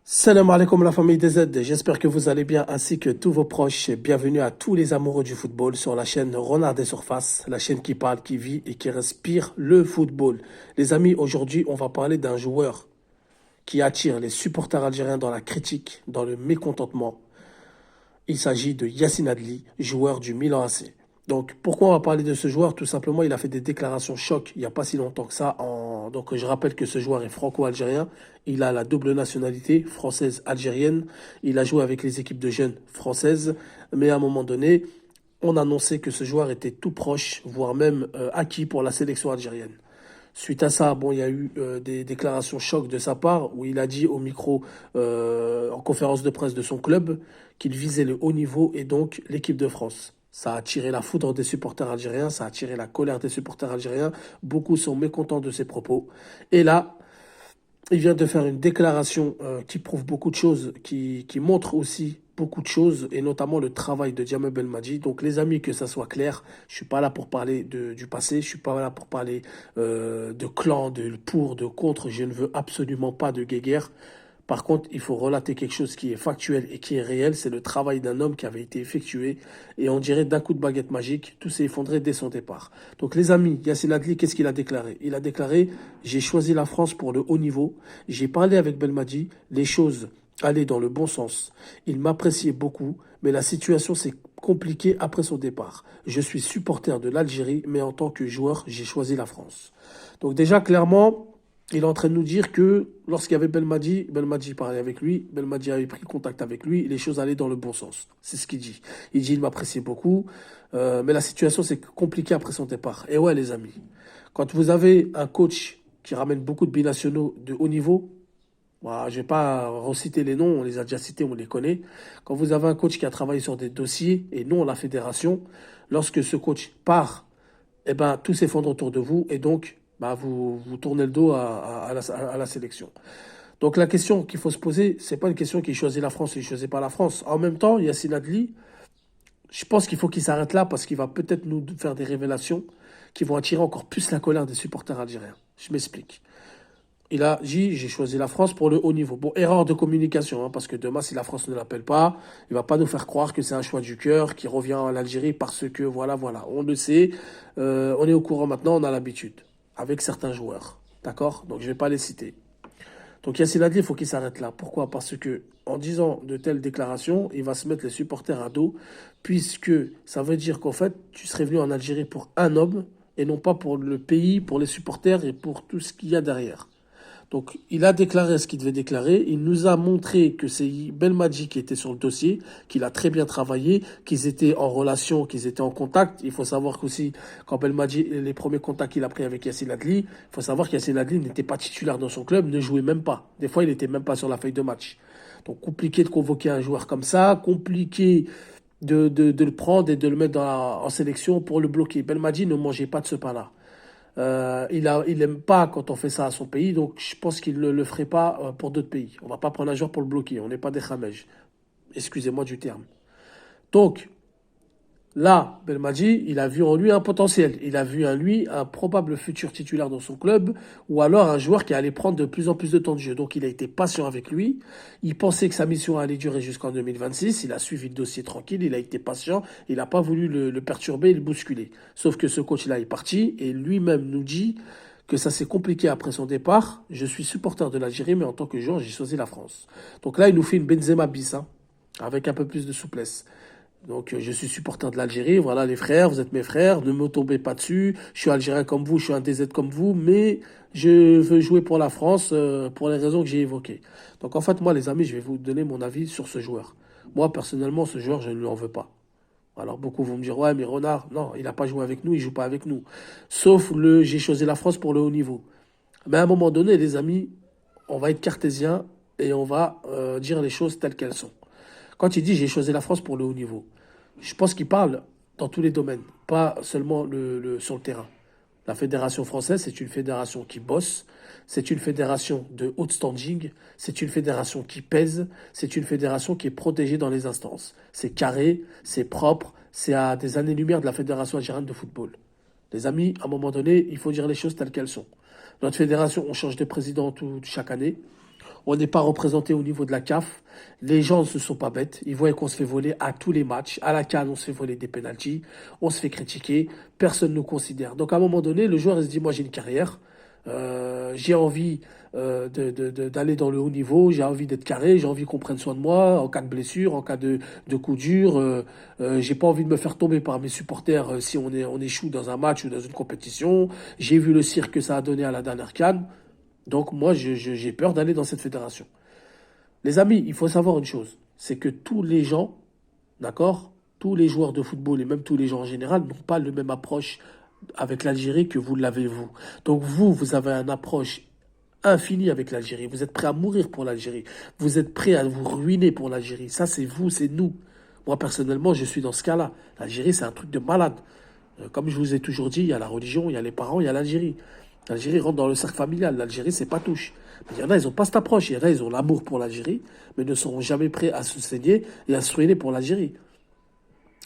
Salam alaikum la famille des Z, j'espère que vous allez bien ainsi que tous vos proches et bienvenue à tous les amoureux du football sur la chaîne Renard des Surfaces, la chaîne qui parle, qui vit et qui respire le football. Les amis, aujourd'hui on va parler d'un joueur qui attire les supporters algériens dans la critique, dans le mécontentement. Il s'agit de Yacine Adli, joueur du Milan AC. Donc, pourquoi on va parler de ce joueur? Tout simplement, il a fait des déclarations choc il n'y a pas si longtemps que ça. Donc, je rappelle que ce joueur est franco-algérien. Il a la double nationalité française-algérienne. Il a joué avec les équipes de jeunes françaises. Mais à un moment donné, on annonçait que ce joueur était tout proche, voire même acquis pour la sélection algérienne. Suite à ça, bon, il y a eu des déclarations choc de sa part où il a dit au micro en conférence de presse de son club qu'il visait le haut niveau et donc l'équipe de France. Ça a attiré la foudre des supporters algériens, ça a attiré la colère des supporters algériens. Beaucoup sont mécontents de ses propos. Et là, il vient de faire une déclaration qui prouve beaucoup de choses, qui montre aussi beaucoup de choses, et notamment le travail de Djamel Belmadi. Donc les amis, que ça soit clair, je suis pas là pour parler du passé, je suis pas là pour parler de clan, de pour, de contre, je ne veux absolument pas de guéguerre. Par contre, il faut relater quelque chose qui est factuel et qui est réel. C'est le travail d'un homme qui avait été effectué. Et on dirait d'un coup de baguette magique, tout s'est effondré dès son départ. Donc les amis, Yacine Adli, qu'est-ce qu'il a déclaré? Il a déclaré, j'ai choisi la France pour le haut niveau. J'ai parlé avec Belmadi. Les choses allaient dans le bon sens. Il m'appréciait beaucoup, mais la situation s'est compliquée après son départ. Je suis supporter de l'Algérie, mais en tant que joueur, j'ai choisi la France. Donc déjà, clairement, il est en train de nous dire que lorsqu'il y avait Belmadi, Belmadi parlait avec lui, Belmadi avait pris contact avec lui, et les choses allaient dans le bon sens. C'est ce qu'il dit. Il dit il m'appréciait beaucoup, mais la situation s'est compliquée après son départ. Et ouais les amis, quand vous avez un coach qui ramène beaucoup de binationaux de haut niveau, voilà, je ne vais pas reciter les noms, on les a déjà cités, on les connaît. Quand vous avez un coach qui a travaillé sur des dossiers, et non la fédération, lorsque ce coach part, eh ben, tout s'effondre autour de vous et donc bah, vous tournez le dos à la sélection. Donc la question qu'il faut se poser, c'est pas une question qui choisit la France ou qui choisit pas la France. En même temps, Yacine Adli, je pense qu'il faut qu'il s'arrête là parce qu'il va peut-être nous faire des révélations qui vont attirer encore plus la colère des supporters algériens. Je m'explique. Il a dit, j'ai choisi la France pour le haut niveau. Bon, erreur de communication, hein, parce que demain, si la France ne l'appelle pas, il va pas nous faire croire que c'est un choix du cœur qui revient à l'Algérie parce que, voilà, voilà. On le sait, on est au courant maintenant, on a l'habitude, avec certains joueurs. D'accord? Donc, je vais pas les citer. Donc, Yacine Adli, il faut qu'il s'arrête là. Pourquoi? Parce que, en disant de telles déclarations, il va se mettre les supporters à dos, puisque ça veut dire qu'en fait, tu serais venu en Algérie pour un homme, et non pas pour le pays, pour les supporters et pour tout ce qu'il y a derrière. Donc, il a déclaré ce qu'il devait déclarer. Il nous a montré que c'est Belmadi qui était sur le dossier, qu'il a très bien travaillé, qu'ils étaient en relation, qu'ils étaient en contact. Il faut savoir qu'aussi, quand Belmadi, les premiers contacts qu'il a pris avec Yacine Adli, il faut savoir qu'Yacine Adli n'était pas titulaire dans son club, ne jouait même pas. Des fois, il n'était même pas sur la feuille de match. Donc, compliqué de convoquer un joueur comme ça, compliqué de le prendre et de le mettre en sélection pour le bloquer. Belmadi ne mangeait pas de ce pain-là. Il aime pas quand on fait ça à son pays, donc je pense qu'il ne le ferait pas pour d'autres pays. On va pas prendre un joueur pour le bloquer, on n'est pas des khamèges. Excusez-moi du terme. Donc, là, Belmadi, il a vu en lui un potentiel. Il a vu en lui un probable futur titulaire dans son club, ou alors un joueur qui allait prendre de plus en plus de temps de jeu. Donc il a été patient avec lui. Il pensait que sa mission allait durer jusqu'en 2026. Il a suivi le dossier tranquille, il a été patient. Il n'a pas voulu le perturber et le bousculer. Sauf que ce coach-là est parti, et lui-même nous dit que ça s'est compliqué après son départ. Je suis supporter de l'Algérie, mais en tant que joueur, j'ai choisi la France. Donc là, il nous fait une Benzema bis, hein, avec un peu plus de souplesse. Donc, je suis supporter de l'Algérie. Voilà, les frères, vous êtes mes frères. Ne me tombez pas dessus. Je suis algérien comme vous, je suis un DZ comme vous, mais je veux jouer pour la France pour les raisons que j'ai évoquées. Donc, en fait, moi, les amis, je vais vous donner mon avis sur ce joueur. Moi, personnellement, ce joueur, je ne lui en veux pas. Alors, beaucoup vont me dire, ouais, mais Renard, non, il n'a pas joué avec nous, il joue pas avec nous. Sauf j'ai choisi la France pour le haut niveau. Mais à un moment donné, les amis, on va être cartésien et on va dire les choses telles qu'elles sont. Quand il dit j'ai choisi la France pour le haut niveau, je pense qu'il parle dans tous les domaines, pas seulement sur le terrain. La fédération française, c'est une fédération qui bosse, c'est une fédération de haut standing, c'est une fédération qui pèse, c'est une fédération qui est protégée dans les instances. C'est carré, c'est propre, c'est à des années-lumière de la fédération algérienne de football. Les amis, à un moment donné, il faut dire les choses telles qu'elles sont. Notre fédération, on change de président chaque année. On n'est pas représenté au niveau de la CAF. Les gens ne sont pas bêtes. Ils voient qu'on se fait voler à tous les matchs. À la CAN, on se fait voler des pénaltys. On se fait critiquer. Personne ne nous considère. Donc à un moment donné, le joueur il se dit, moi j'ai une carrière. J'ai envie d'aller dans le haut niveau, j'ai envie d'être carré, j'ai envie qu'on prenne soin de moi en cas de blessure, en cas de coup dur. J'ai pas envie de me faire tomber par mes supporters si on échoue dans un match ou dans une compétition. J'ai vu le cirque que ça a donné à la dernière CAN. Donc moi, j'ai peur d'aller dans cette fédération. Les amis, il faut savoir une chose, c'est que tous les gens, d'accord, tous les joueurs de football et même tous les gens en général n'ont pas le même approche avec l'Algérie que vous l'avez vous. Donc vous avez une approche infinie avec l'Algérie. Vous êtes prêt à mourir pour l'Algérie. Vous êtes prêt à vous ruiner pour l'Algérie. Ça, c'est vous, c'est nous. Moi, personnellement, je suis dans ce cas-là. L'Algérie, c'est un truc de malade. Comme je vous ai toujours dit, il y a la religion, il y a les parents, il y a l'Algérie. L'Algérie rentre dans le cercle familial. L'Algérie, c'est pas touche. Mais il y en a, ils n'ont pas cette approche. Il y en a, ils ont l'amour pour l'Algérie, mais ne seront jamais prêts à se saigner et à se ruiner pour l'Algérie.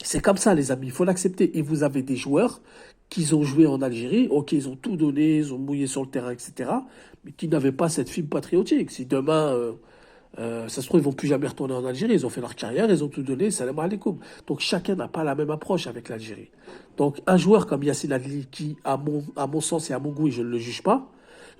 C'est comme ça, les amis, il faut l'accepter. Et vous avez des joueurs qui ont joué en Algérie, ok, ils ont tout donné, ils ont mouillé sur le terrain, etc., mais qui n'avaient pas cette fibre patriotique. Si demain, ça se trouve, ils vont plus jamais retourner en Algérie, ils ont fait leur carrière, ils ont tout donné, salam alaikum. Donc chacun n'a pas la même approche avec l'Algérie. Donc un joueur comme Yacine Adli, qui, à mon sens et à mon goût, et je ne le juge pas,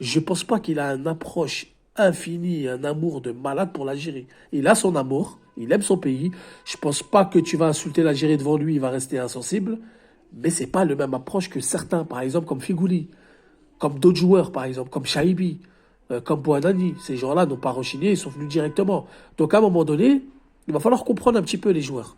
je pense pas qu'il a une approche infinie, un amour de malade pour l'Algérie. Il a son amour, il aime son pays. Je pense pas que tu vas insulter l'Algérie devant lui, il va rester insensible. Mais c'est pas le même approche que certains, par exemple comme Figouli, comme d'autres joueurs, par exemple, comme Chaibi, comme Bouanani. Ces gens-là n'ont pas rechigné, ils sont venus directement. Donc à un moment donné, il va falloir comprendre un petit peu les joueurs.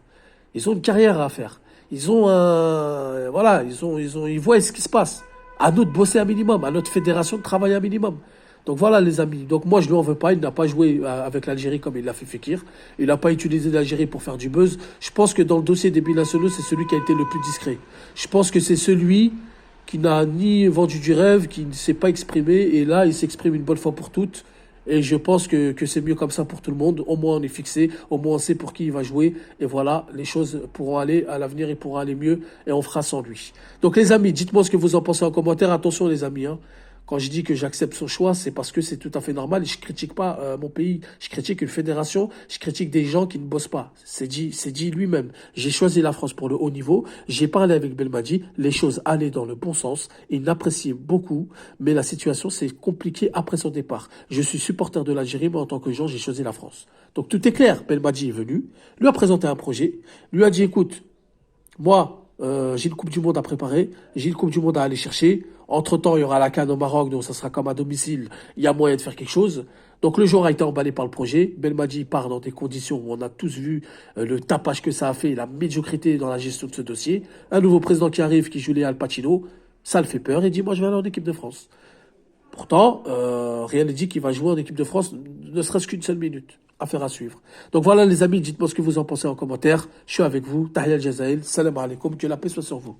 Ils ont une carrière à faire. Ils ont un, voilà, ils voient ce qui se passe. À nous de bosser un minimum, à notre fédération de travailler un minimum. Donc voilà les amis. Donc moi je lui en veux pas, il n'a pas joué avec l'Algérie comme il l'a fait Fekir. Il n'a pas utilisé l'Algérie pour faire du buzz. Je pense que dans le dossier des binationaux, c'est celui qui a été le plus discret. Je pense que c'est celui qui n'a ni vendu du rêve, qui ne s'est pas exprimé. Et là, il s'exprime une bonne fois pour toutes. Et je pense que c'est mieux comme ça pour tout le monde. Au moins on est fixé, au moins on sait pour qui il va jouer. Et voilà, les choses pourront aller à l'avenir et pourront aller mieux. Et on fera sans lui. Donc les amis, dites-moi ce que vous en pensez en commentaire. Attention les amis, hein. Quand je dis que j'accepte son choix, c'est parce que c'est tout à fait normal. Je critique pas mon pays, je critique une fédération, je critique des gens qui ne bossent pas. C'est dit lui-même. J'ai choisi la France pour le haut niveau. J'ai parlé avec Belmadi, les choses allaient dans le bon sens. Il l'appréciait beaucoup, mais la situation s'est compliquée après son départ. Je suis supporter de l'Algérie, mais en tant que gens, j'ai choisi la France. Donc tout est clair. Belmadi est venu, lui a présenté un projet, lui a dit écoute, moi, j'ai une Coupe du Monde à préparer, j'ai une Coupe du Monde à aller chercher. Entre-temps, il y aura la CAN au Maroc, donc ça sera comme à domicile. Il y a moyen de faire quelque chose. Donc le joueur a été emballé par le projet. Belmadi part dans des conditions où on a tous vu le tapage que ça a fait, la médiocrité dans la gestion de ce dossier. Un nouveau président qui arrive, qui joue les Al Pacino, ça le fait peur. Il dit, moi je vais aller en équipe de France. Pourtant, rien ne dit qu'il va jouer en équipe de France, ne serait-ce qu'une seule minute. Affaire à suivre. Donc voilà les amis, dites-moi ce que vous en pensez en commentaire. Je suis avec vous. Tahia Al Jazaïl. Salam alaikum. Que la paix soit sur vous.